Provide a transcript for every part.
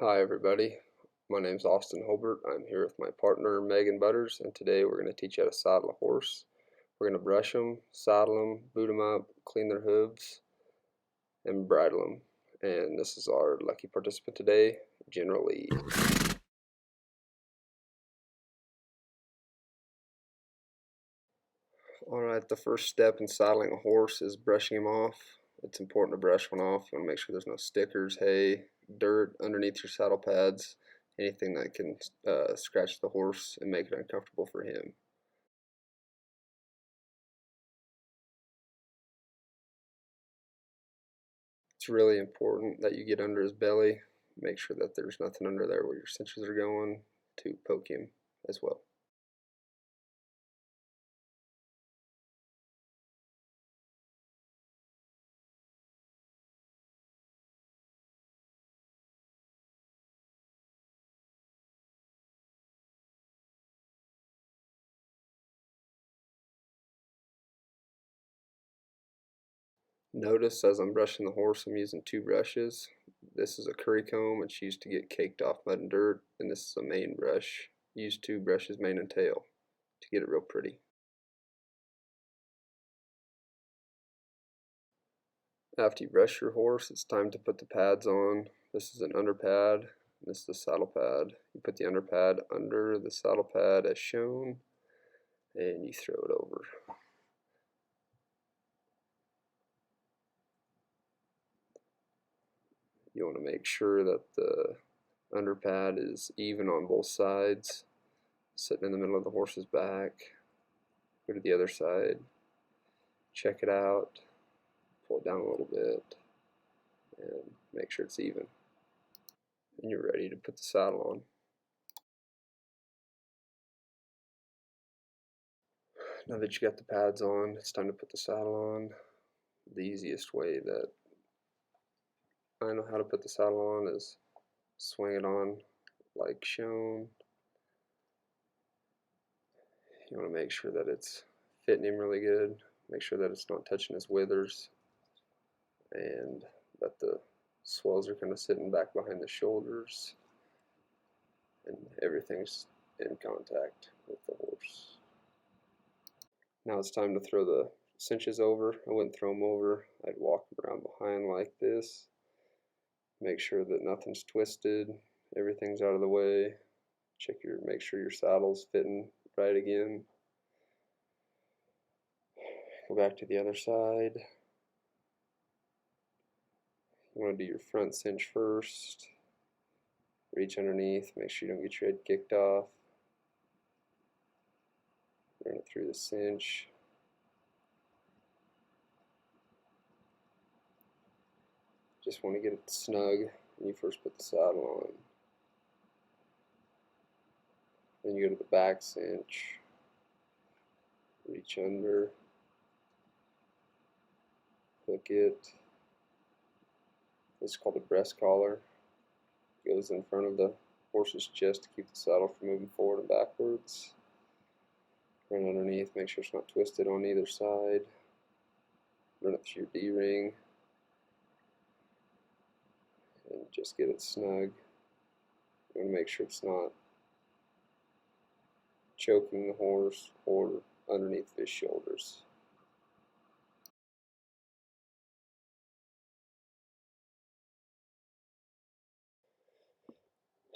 Hi everybody, my name is Austin Holbert. I'm here with my partner Megan Butters, and today we're going to teach you how to saddle a horse. We're going to brush them, saddle them, boot them up, clean their hooves, and bridle them. And this is our lucky participant today, General Lee. Alright, the first step in saddling a horse is brushing him off. It's important to brush one off. You want to make sure there's no stickers, hay, dirt underneath your saddle pads, anything that can scratch the horse and make it uncomfortable for him. It's really important that you get under his belly, make sure that there's nothing under there where your cinches are going to poke him as well. Notice as I'm brushing the horse, I'm using two brushes. This is a curry comb. It's used to get caked off mud and dirt, and this is a mane brush. Use two brushes, mane and tail, to get it real pretty. After you brush your horse, it's time to put the pads on. This is an under pad, this is the saddle pad. You put the under pad under the saddle pad as shown, and you throw it over. You want to make sure that the under pad is even on both sides, sitting in the middle of the horse's back. Go to the other side, check it out, pull it down a little bit, and make sure it's even. And you're ready to put the saddle on. Now that you got the pads on, it's time to put the saddle on. The easiest way that I know how to put the saddle on is swing it on like shown. You want to make sure that it's fitting him really good. Make sure that it's not touching his withers, and that the swells are kind of sitting back behind the shoulders, and everything's in contact with the horse. Now it's time to throw the cinches over. I wouldn't throw them over. I'd walk them around behind like this. Make sure that nothing's twisted, everything's out of the way. Make sure your saddle's fitting right again. Go back to the other side. You want to do your front cinch first. Reach underneath, make sure you don't get your head kicked off. Run it through the cinch. Just want to get it snug when you first put the saddle on. Then you go to the back cinch. Reach under. Hook it. This is called a breast collar. It goes in front of the horse's chest to keep the saddle from moving forward and backwards. Run underneath, make sure it's not twisted on either side. Run it through your D-ring. And just get it snug. You want to make sure it's not choking the horse or underneath his shoulders.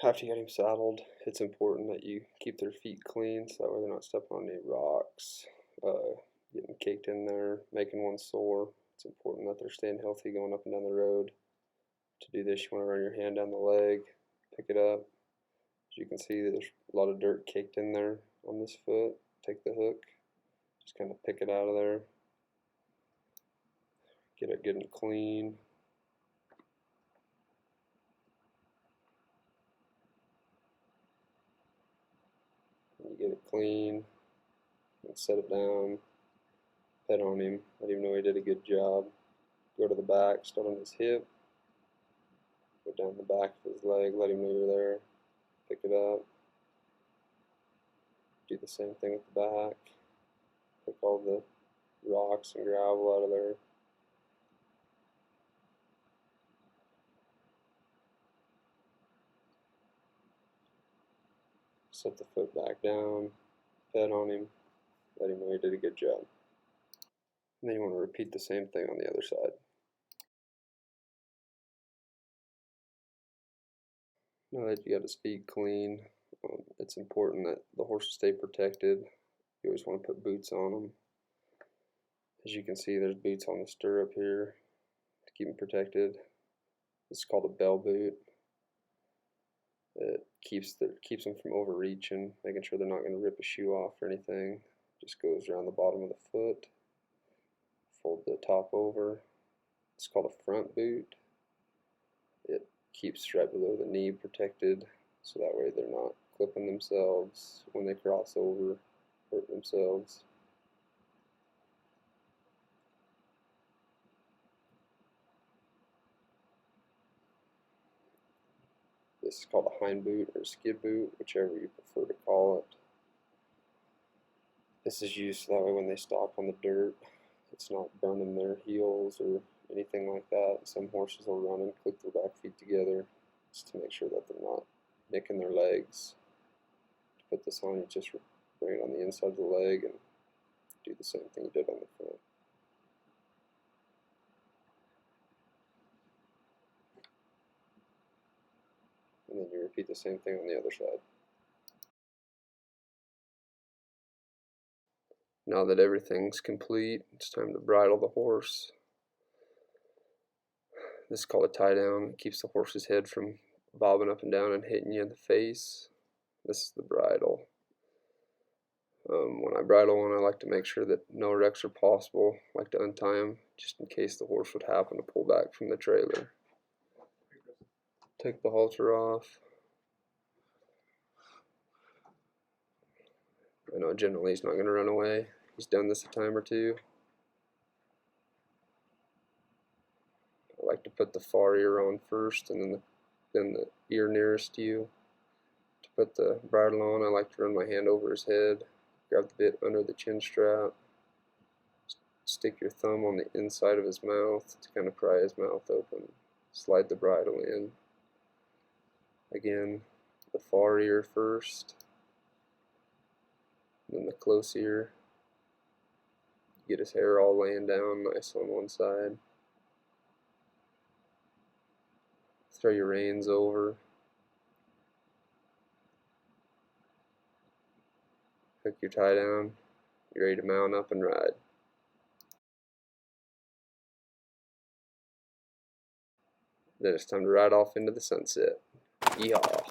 After you get him saddled, it's important that you keep their feet clean so that way they're not stepping on any rocks, getting caked in there, making one sore. It's important that they're staying healthy going up and down the road. To do this, you want to run your hand down the leg, pick it up. As you can see, there's a lot of dirt caked in there on this foot. Take the hook, just kind of pick it out of there. Get it good and clean. You get it clean and set it down, pet on him, let him know he did a good job. Go to the back, start on his hip, go down the back of his leg, let him know you're there, pick it up, do the same thing with the back, pick all the rocks and gravel out of there. Set the foot back down, pet on him, let him know you did a good job. And then you want to repeat the same thing on the other side. Now that you got his feet clean, it's important that the horses stay protected. You always want to put boots on them. As you can see, there's boots on the stirrup here to keep them protected. This is called a bell boot. It keeps them from overreaching, making sure they're not going to rip a shoe off or anything. Just goes around the bottom of the foot. Fold the top over. It's called a front boot. It keeps right below the knee protected, so that way they're not clipping themselves when they cross over, hurt themselves. This is called a hind boot or a skid boot, whichever you prefer to call it. This is used so that way when they stop on the dirt, it's not burning their heels or anything like that. Some horses will run and click their back feet together just to make sure that they're not nicking their legs. To put this on, you just bring it on the inside of the leg and do the same thing you did on the front. And then you repeat the same thing on the other side. Now that everything's complete, it's time to bridle the horse. This is called a tie down. It keeps the horse's head from bobbing up and down and hitting you in the face. This is the bridle. When I bridle one, I like to make sure that no wrecks are possible. I like to untie them just in case the horse would happen to pull back from the trailer. Take the halter off. I know generally he's not going to run away. He's done this a time or two. I like to put the far ear on first and then the ear nearest to you. To put the bridle on, I like to run my hand over his head, grab the bit under the chin strap, stick your thumb on the inside of his mouth to kind of pry his mouth open, slide the bridle in. Again, the far ear first, then the close ear. Get his hair all laying down nice on one side. Throw your reins over. Hook your tie down. You're ready to mount up and ride. Then it's time to ride off into the sunset. Yeehaw.